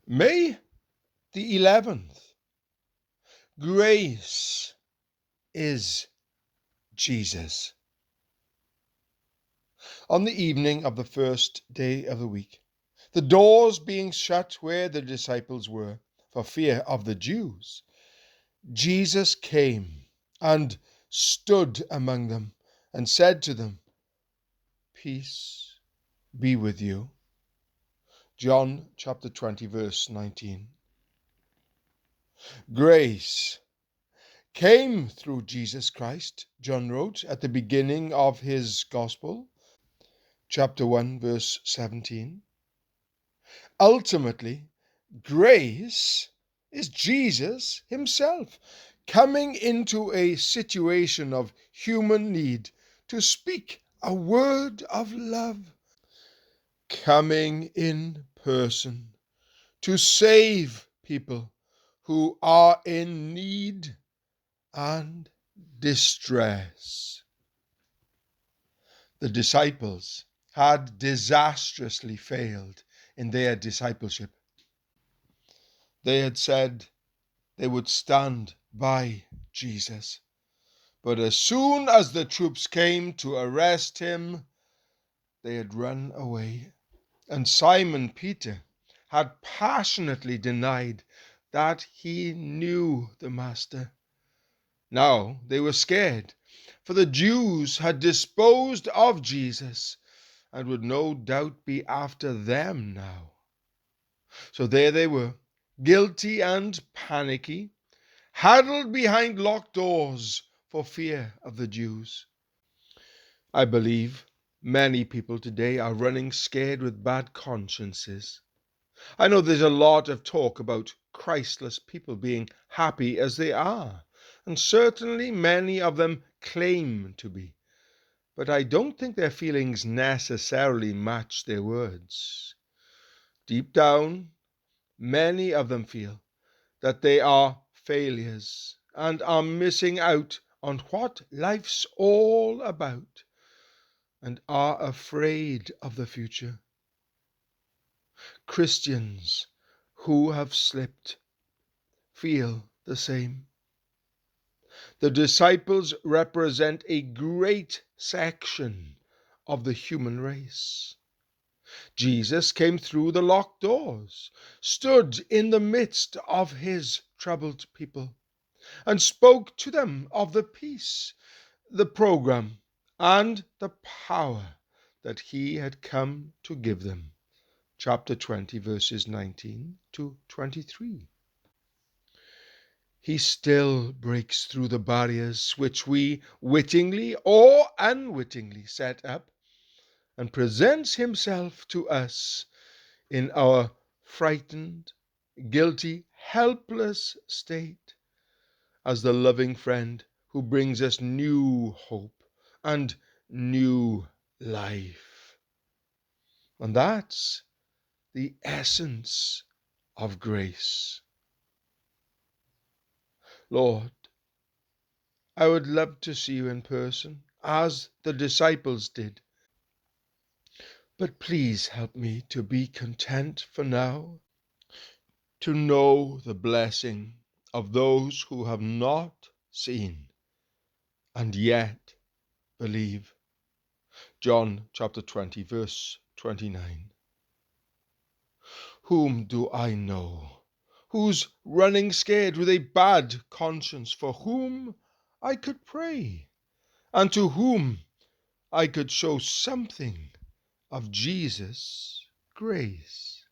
May the 11th. Grace is Jesus. On the evening of the first day of the week, the doors being shut where the disciples were, for fear of the Jews, Jesus came and stood among them and said to them, "Peace be with you." John chapter 20, verse 19. Grace came through Jesus Christ, John wrote at the beginning of his Gospel, chapter 1, verse 17. Ultimately, grace is Jesus himself coming into a situation of human need to speak a word of love, coming in person to save people who are in need and distress. The disciples had disastrously failed in their discipleship. They had said they would stand by Jesus, but as soon as the troops came to arrest him, they had run away. And Simon Peter had passionately denied that he knew the Master. Now they were scared, for the Jews had disposed of Jesus and would no doubt be after them now. So there they were, guilty and panicky, huddled behind locked doors for fear of the Jews. I believe many people today are running scared with bad consciences. I know there's a lot of talk about Christless people being happy as they are, and certainly many of them claim to be. But I don't think their feelings necessarily match their words. Deep down, many of them feel that they are failures and are missing out on what life's all about and are afraid of the future. Christians who have slipped feel the same. The disciples represent a great section of the human race. Jesus came through the locked doors, stood in the midst of his troubled people, and spoke to them of the peace, the program, and the power that he had come to give them. Chapter 20, verses 19 to 23. He still breaks through the barriers which we wittingly or unwittingly set up, and presents himself to us in our frightened, guilty, helpless state as the loving friend who brings us new hope and new life. And that's the essence of grace. Lord, I would love to see you in person, as the disciples did. But please help me to be content for now, to know the blessing of those who have not seen and yet believe. John chapter 20, verse 29. Whom do I know who's running scared with a bad conscience, for whom I could pray, and to whom I could show something of Jesus' grace?